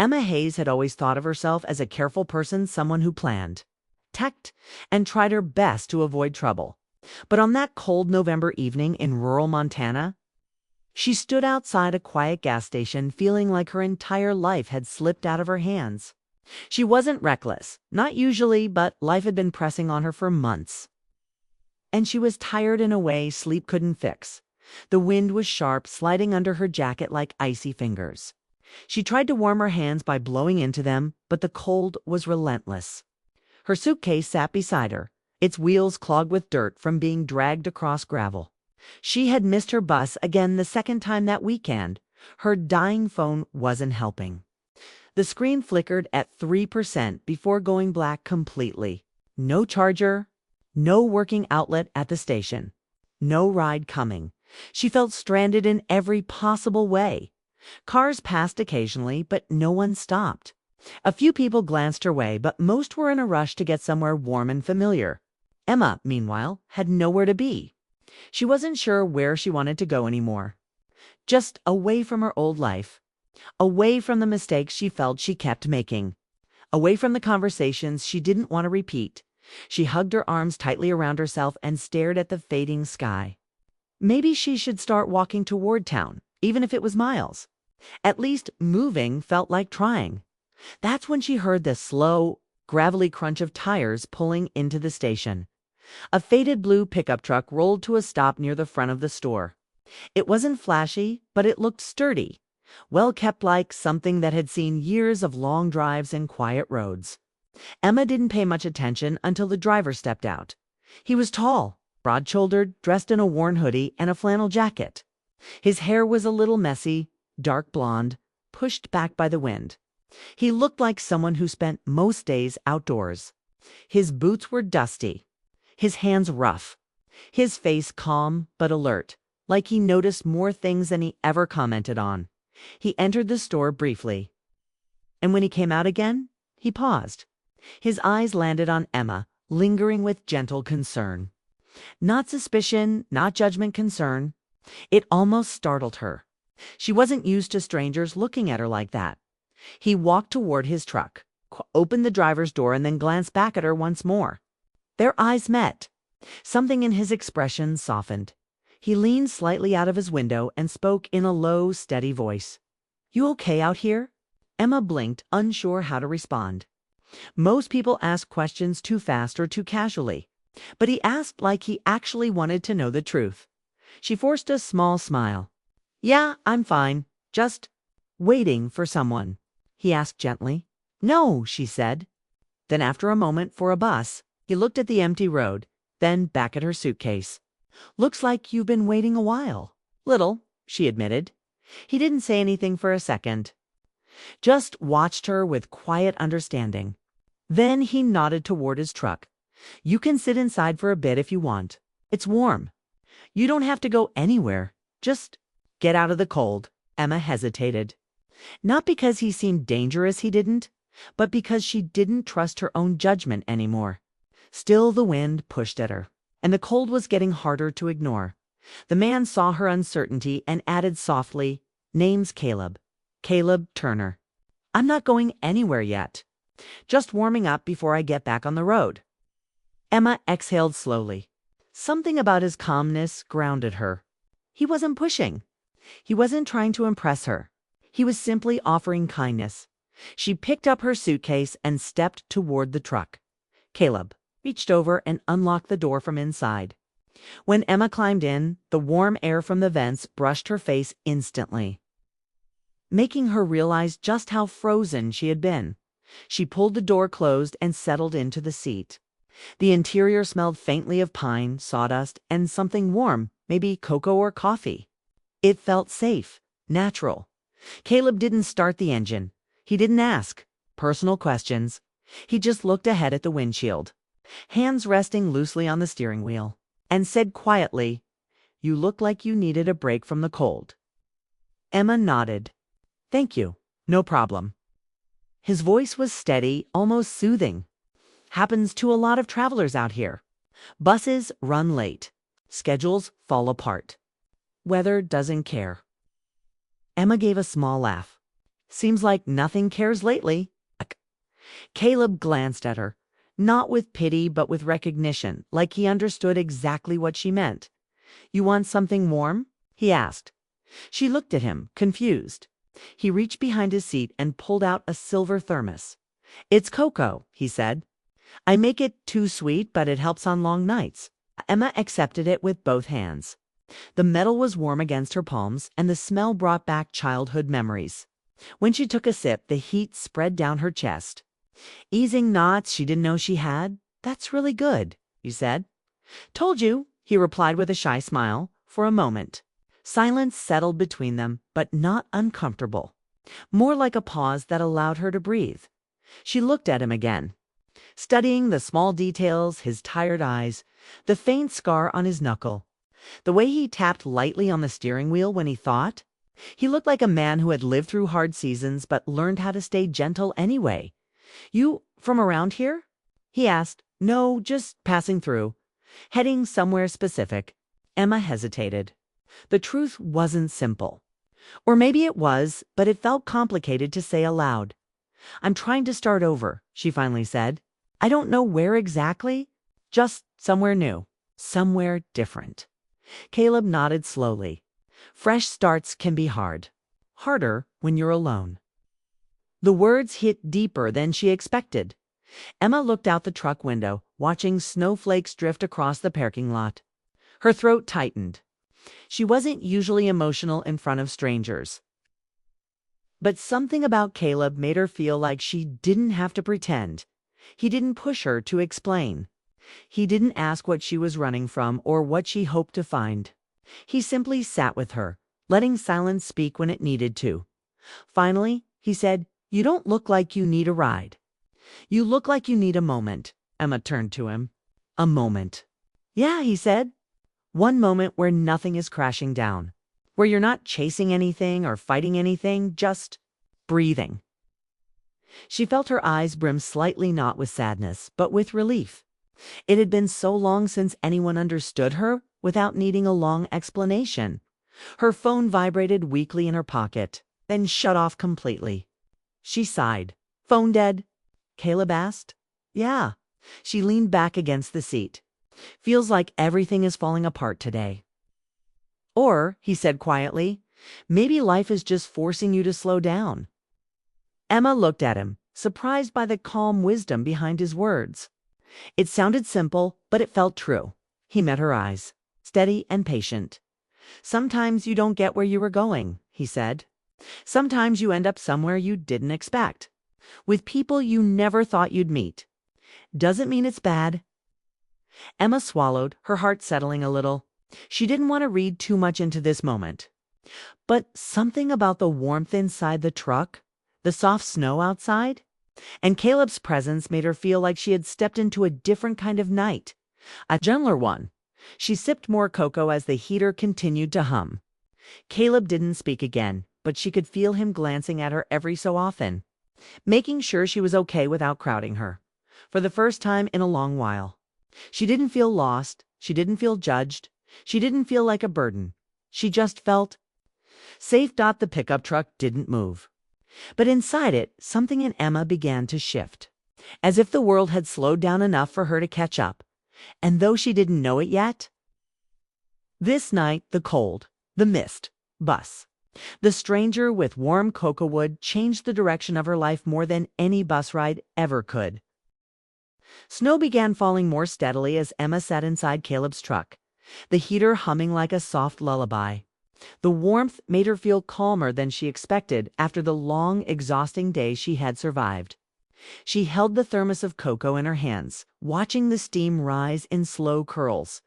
Emma Hayes had always thought of herself as a careful person, someone who planned, teched, and tried her best to avoid trouble. But on that cold November evening in rural Montana, she stood outside a quiet gas station feeling like her entire life had slipped out of her hands. She wasn't reckless, not usually, but life had been pressing on her for months. And she was tired in a way sleep couldn't fix. The wind was sharp, sliding under her jacket like icy fingers. She tried to warm her hands by blowing into them, but the cold was relentless. Her suitcase sat beside her, its wheels clogged with dirt from being dragged across gravel. She had missed her bus again the second time that weekend. Her dying phone wasn't helping. The screen flickered at 3% before going black completely. No charger, no working outlet at the station, no ride coming. She felt stranded in every possible way. Cars passed occasionally, but no one stopped. A few people glanced her way, but most were in a rush to get somewhere warm and familiar. Emma, meanwhile, had nowhere to be. She wasn't sure where she wanted to go anymore. Just away from her old life. Away from the mistakes she felt she kept making. Away from the conversations she didn't want to repeat. She hugged her arms tightly around herself and stared at the fading sky. Maybe she should start walking toward town, even if it was miles. At least moving felt like trying. That's when she heard the slow, gravelly crunch of tires pulling into the station. A faded blue pickup truck rolled to a stop near the front of the store. It wasn't flashy, but it looked sturdy, well kept, like something that had seen years of long drives and quiet roads. Emma didn't pay much attention until the driver stepped out. He was tall, broad-shouldered, dressed in a worn hoodie and a flannel jacket. His hair was a little messy, dark blonde, pushed back by the wind. He looked like someone who spent most days outdoors. His boots were dusty, his hands rough, his face calm but alert, like he noticed more things than he ever commented on. He entered the store briefly, and when he came out again, he paused. His eyes landed on Emma, lingering with gentle concern. Not suspicion, not judgment, concern. It almost startled her. She wasn't used to strangers looking at her like that. He walked toward his truck, opened the driver's door, and then glanced back at her once more. Their eyes met. Something in his expression softened. He leaned slightly out of his window and spoke in a low, steady voice. "You okay out here?" Emma blinked, unsure how to respond. Most people ask questions too fast or too casually, but he asked like he actually wanted to know the truth. She forced a small smile. "Yeah, I'm fine. Just waiting for someone," he asked gently. "No," she said. Then after a moment for a bus, he looked at the empty road, then back at her suitcase. "Looks like you've been waiting a while." "Little," she admitted. He didn't say anything for a second, just watched her with quiet understanding. Then he nodded toward his truck. "You can sit inside for a bit if you want. It's warm. You don't have to go anywhere. Just get out of the cold." Emma hesitated. Not because he seemed dangerous, he didn't, but because she didn't trust her own judgment anymore. Still, the wind pushed at her, and the cold was getting harder to ignore. The man saw her uncertainty and added softly, "Name's Caleb. Caleb Turner. I'm not going anywhere yet. Just warming up before I get back on the road." Emma exhaled slowly. Something about his calmness grounded her. He wasn't pushing. He wasn't trying to impress her. He was simply offering kindness. She picked up her suitcase and stepped toward the truck. Caleb reached over and unlocked the door from inside. When Emma climbed in, the warm air from the vents brushed her face instantly, making her realize just how frozen she had been. She pulled the door closed and settled into the seat. The interior smelled faintly of pine, sawdust, and something warm, maybe cocoa or coffee. It felt safe, natural. Caleb didn't start the engine. He didn't ask personal questions. He just looked ahead at the windshield, hands resting loosely on the steering wheel, and said quietly, "You look like you needed a break from the cold." Emma nodded. "Thank you. No problem." His voice was steady, almost soothing. "Happens to a lot of travelers out here. Buses run late. Schedules fall apart. Weather doesn't care." Emma gave a small laugh. Seems like nothing cares lately. Caleb glanced at her, not with pity but with recognition, like he understood exactly what she meant. You want something warm? He asked. She looked at him, confused. He reached behind his seat and pulled out a silver thermos. It's cocoa, he said. I make it too sweet, but it helps on long nights. Emma accepted it with both hands. The metal was warm against her palms, and the smell brought back childhood memories. When she took a sip, the heat spread down her chest. Easing knots she didn't know she had. That's really good, she said. Told you, he replied with a shy smile. For a moment, silence settled between them, but not uncomfortable. More like a pause that allowed her to breathe. She looked at him again, studying the small details, his tired eyes, the faint scar on his knuckle, the way he tapped lightly on the steering wheel when he thought. He looked like a man who had lived through hard seasons but learned how to stay gentle anyway. You from around here? He asked. No, just passing through. Heading somewhere specific. Emma hesitated. The truth wasn't simple. Or maybe it was, but it felt complicated to say aloud. I'm trying to start over, she finally said. I don't know where exactly. Just somewhere new. Somewhere different. Caleb nodded slowly. Fresh starts can be hard. Harder when you're alone. The words hit deeper than she expected. Emma looked out the truck window, watching snowflakes drift across the parking lot. Her throat tightened. She wasn't usually emotional in front of strangers. But something about Caleb made her feel like she didn't have to pretend. He didn't push her to explain. He didn't ask what she was running from or what she hoped to find. He simply sat with her, letting silence speak when it needed to. Finally, he said, You don't look like you need a ride. You look like you need a moment. Emma turned to him. A moment. Yeah, he said. One moment where nothing is crashing down. Where you're not chasing anything or fighting anything, just breathing. She felt her eyes brim slightly, not with sadness, but with relief. It had been so long since anyone understood her without needing a long explanation. Her phone vibrated weakly in her pocket, then shut off completely. She sighed. Phone dead? Caleb asked. Yeah. She leaned back against the seat. Feels like everything is falling apart today. Or, he said quietly, maybe life is just forcing you to slow down. Emma looked at him, surprised by the calm wisdom behind his words. It sounded simple, but it felt true. He met her eyes, steady and patient. Sometimes you don't get where you were going, he said. Sometimes you end up somewhere you didn't expect, with people you never thought you'd meet. Doesn't mean it's bad. Emma swallowed, her heart settling a little. She didn't want to read too much into this moment. But something about the warmth inside the truck, the soft snow outside, and Caleb's presence made her feel like she had stepped into a different kind of night, a gentler one. She sipped more cocoa as the heater continued to hum. Caleb didn't speak again, but she could feel him glancing at her every so often, making sure she was okay without crowding her. For the first time in a long while. She didn't feel lost. She didn't feel judged. She didn't feel like a burden. She just felt safe. The pickup truck didn't move. But inside it, something in Emma began to shift, as if the world had slowed down enough for her to catch up. And though she didn't know it yet, this night, the cold, the mist, bus, the stranger with warm cocoa wood changed the direction of her life more than any bus ride ever could. Snow began falling more steadily as Emma sat inside Caleb's truck, the heater humming like a soft lullaby. The warmth made her feel calmer than she expected after the long, exhausting day she had survived. She held the thermos of cocoa in her hands, watching the steam rise in slow curls,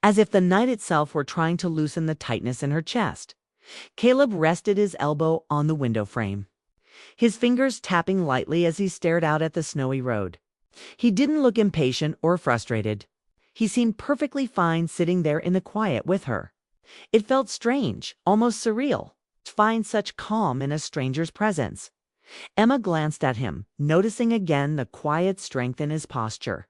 as if the night itself were trying to loosen the tightness in her chest. Caleb rested his elbow on the window frame, his fingers tapping lightly as he stared out at the snowy road. He didn't look impatient or frustrated. He seemed perfectly fine sitting there in the quiet with her. It felt strange, almost surreal, to find such calm in a stranger's presence. Emma glanced at him, noticing again the quiet strength in his posture.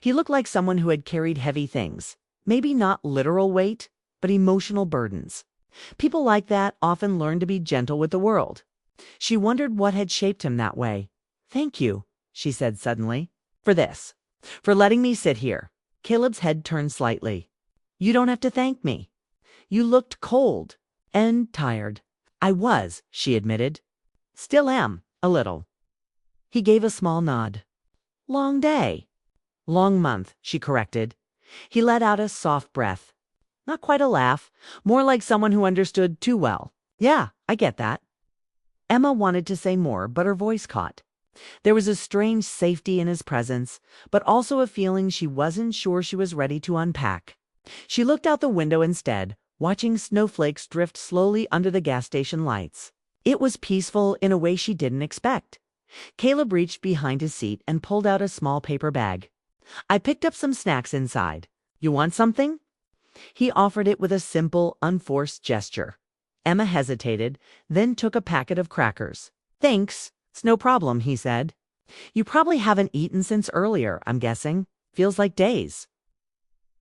He looked like someone who had carried heavy things, maybe not literal weight, but emotional burdens. People like that often learn to be gentle with the world. She wondered what had shaped him that way. "Thank you," she said suddenly, "for this. For letting me sit here." Caleb's head turned slightly. "You don't have to thank me. You looked cold and tired." "I was," she admitted. "Still am, a little." He gave a small nod. "Long day." "Long month," she corrected. He let out a soft breath. Not quite a laugh, more like someone who understood too well. "Yeah, I get that." Emma wanted to say more, but her voice caught. There was a strange safety in his presence, but also a feeling she wasn't sure she was ready to unpack. She looked out the window instead, watching snowflakes drift slowly under the gas station lights. It was peaceful in a way she didn't expect. Caleb reached behind his seat and pulled out a small paper bag. "I picked up some snacks inside. You want something?" He offered it with a simple, unforced gesture. Emma hesitated, then took a packet of crackers. "Thanks. It's no problem," he said. "You probably haven't eaten since earlier, I'm guessing. Feels like days."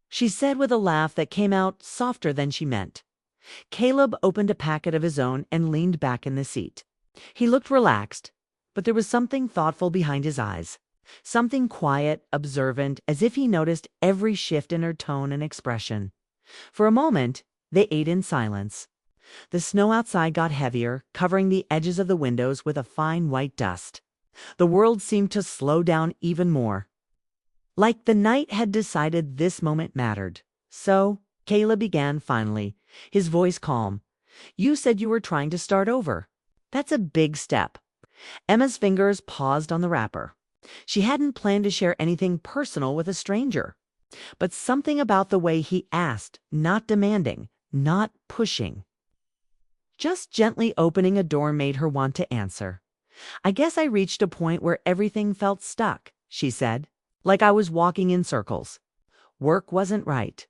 She said with a laugh that came out softer than she meant. Caleb opened a packet of his own and leaned back in the seat. He looked relaxed, but there was something thoughtful behind his eyes. Something quiet, observant, as if he noticed every shift in her tone and expression. For a moment, they ate in silence. The snow outside got heavier, covering the edges of the windows with a fine white dust. The world seemed to slow down even more. Like the night had decided this moment mattered. "So," Caleb began finally, his voice calm, "you said you were trying to start over. That's a big step." Emma's fingers paused on the wrapper. She hadn't planned to share anything personal with a stranger. But something about the way he asked, not demanding, not pushing, just gently opening a door made her want to answer. "I guess I reached a point where everything felt stuck," she said, "like I was walking in circles. Work wasn't right.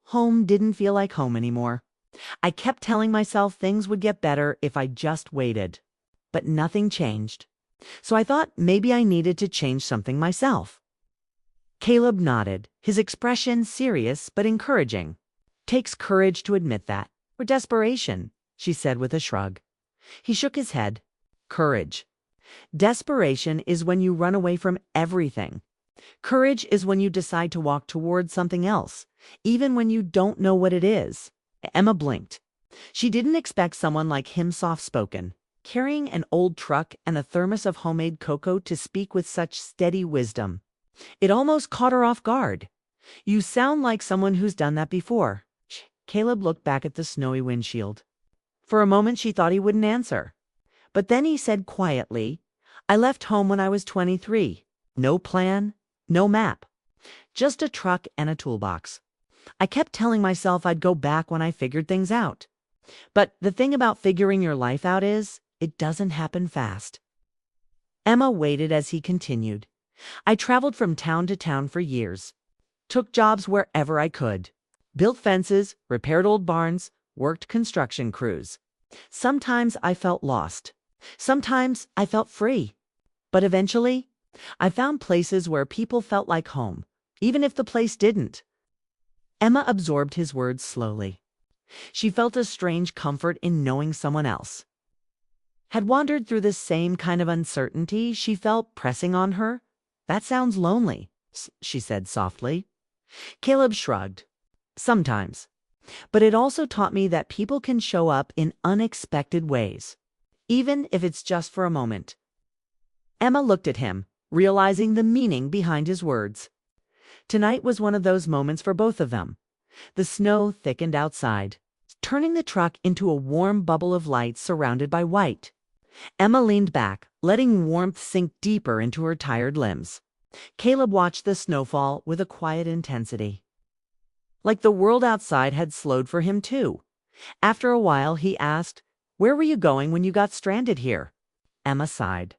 Home didn't feel like home anymore. I kept telling myself things would get better if I just waited. But nothing changed. So I thought maybe I needed to change something myself." Caleb nodded, his expression serious but encouraging. "Takes courage to admit that, or desperation," she said with a shrug. He shook his head. "Courage. Desperation is when you run away from everything. Courage is when you decide to walk towards something else, even when you don't know what it is." Emma blinked. She didn't expect someone like him soft-spoken, carrying an old truck and a thermos of homemade cocoa, to speak with such steady wisdom. It almost caught her off guard. "You sound like someone who's done that before." Caleb looked back at the snowy windshield. For a moment she thought he wouldn't answer. But then he said quietly, "I left home when I was 23. No plan, no map. Just a truck and a toolbox. I kept telling myself I'd go back when I figured things out. But the thing about figuring your life out is, it doesn't happen fast." Emma waited as he continued. "I traveled from town to town for years. Took jobs wherever I could. Built fences, repaired old barns, worked construction crews. Sometimes I felt lost. Sometimes I felt free. But eventually, I found places where people felt like home, even if the place didn't." Emma absorbed his words slowly. She felt a strange comfort in knowing someone else had wandered through the same kind of uncertainty she felt pressing on her. "That sounds lonely," she said softly. Caleb shrugged. "Sometimes. But it also taught me that people can show up in unexpected ways, even if it's just for a moment." Emma looked at him, realizing the meaning behind his words. Tonight was one of those moments for both of them. The snow thickened outside, turning the truck into a warm bubble of light surrounded by white. Emma leaned back, letting warmth sink deeper into her tired limbs. Caleb watched the snowfall with a quiet intensity. Like the world outside had slowed for him too. After a while he asked, "Where were you going when you got stranded here?" Emma sighed.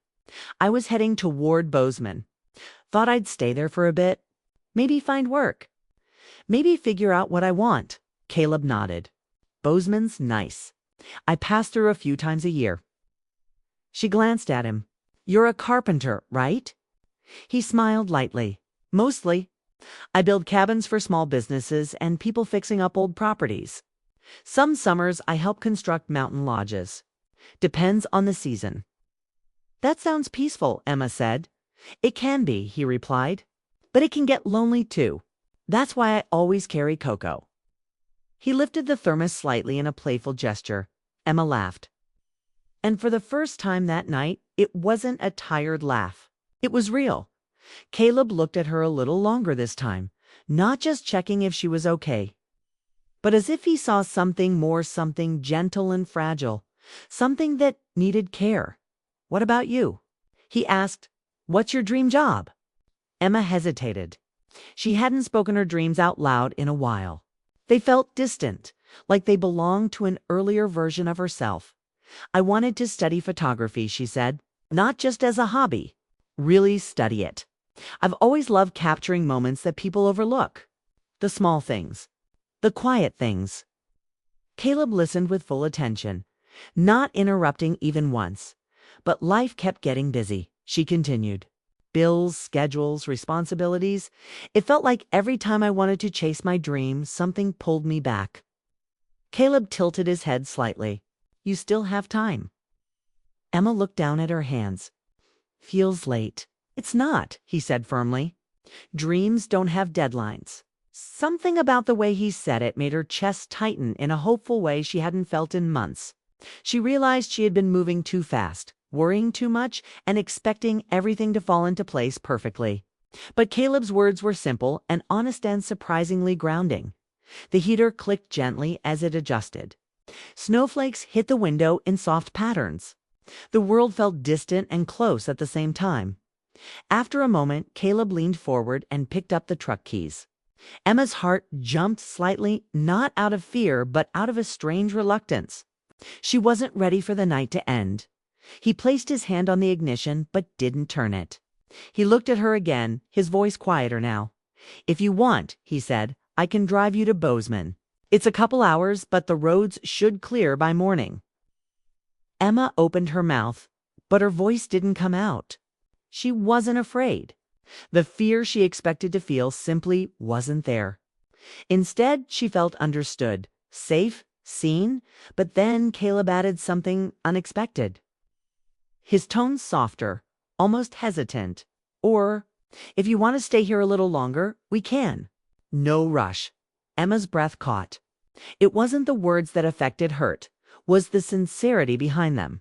"I was heading toward Bozeman. Thought I'd stay there for a bit. Maybe find work. Maybe figure out what I want." Caleb nodded. "Bozeman's nice. I pass through a few times a year." She glanced at him. "You're a carpenter, right?" He smiled lightly. "Mostly. I build cabins for small businesses and people fixing up old properties. Some summers I help construct mountain lodges. Depends on the season. That sounds peaceful, Emma said. It can be, he replied. But it can get lonely too. That's why I always carry cocoa. He lifted the thermos slightly in a playful gesture. Emma laughed. And for the first time that night, it wasn't a tired laugh. It was real. Caleb looked at her a little longer this time, not just checking if she was okay, but as if he saw something more, something gentle and fragile, something that needed care. What about you? He asked. What's your dream job? Emma hesitated. She hadn't spoken her dreams out loud in a while. They felt distant, like they belonged to an earlier version of herself. I wanted to study photography, she said, not just as a hobby. Really study it. I've always loved capturing moments that people overlook. The small things. The quiet things. Caleb listened with full attention, not interrupting even once. But life kept getting busy, she continued. Bills, schedules, responsibilities. It felt like every time I wanted to chase my dream, something pulled me back. Caleb tilted his head slightly. You still have time. Emma looked down at her hands. Feels late. It's not, he said firmly. Dreams don't have deadlines. Something about the way he said it made her chest tighten in a hopeful way she hadn't felt in months. She realized she had been moving too fast, worrying too much, and expecting everything to fall into place perfectly. But Caleb's words were simple and honest and surprisingly grounding. The heater clicked gently as it adjusted. Snowflakes hit the window in soft patterns. The world felt distant and close at the same time. After a moment, Caleb leaned forward and picked up the truck keys. Emma's heart jumped slightly, not out of fear, but out of a strange reluctance. She wasn't ready for the night to end. He placed his hand on the ignition, but didn't turn it. He looked at her again, his voice quieter now. If you want, he said, I can drive you to Bozeman. It's a couple hours, but the roads should clear by morning. Emma opened her mouth, but her voice didn't come out. She wasn't afraid. The fear she expected to feel simply wasn't there. Instead, she felt understood, safe, seen, but then Caleb added something unexpected. His tone softer, almost hesitant. Or, if you want to stay here a little longer, we can. No rush. Emma's breath caught. It wasn't the words that affected her, was the sincerity behind them.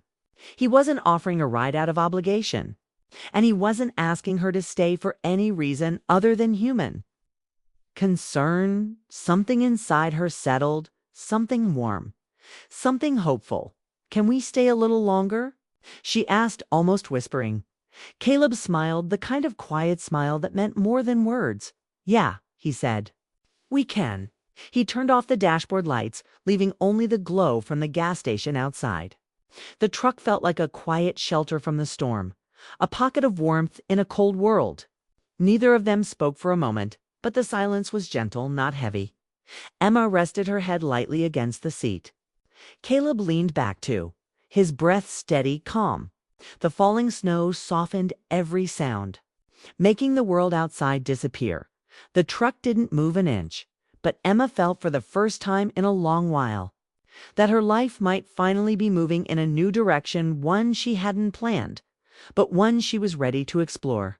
He wasn't offering a ride out of obligation. And he wasn't asking her to stay for any reason other than human. Concern, something inside her settled, something warm, something hopeful. Can we stay a little longer? She asked, almost whispering. Caleb smiled, the kind of quiet smile that meant more than words. Yeah, he said. We can. He turned off the dashboard lights, leaving only the glow from the gas station outside. The truck felt like a quiet shelter from the storm. A pocket of warmth in a cold world. Neither of them spoke for a moment, but the silence was gentle, not heavy. Emma rested her head lightly against the seat. Caleb leaned back too, his breath steady, calm. The falling snow softened every sound, making the world outside disappear. The truck didn't move an inch, but Emma felt for the first time in a long while that her life might finally be moving in a new direction, one she hadn't planned, but one she was ready to explore.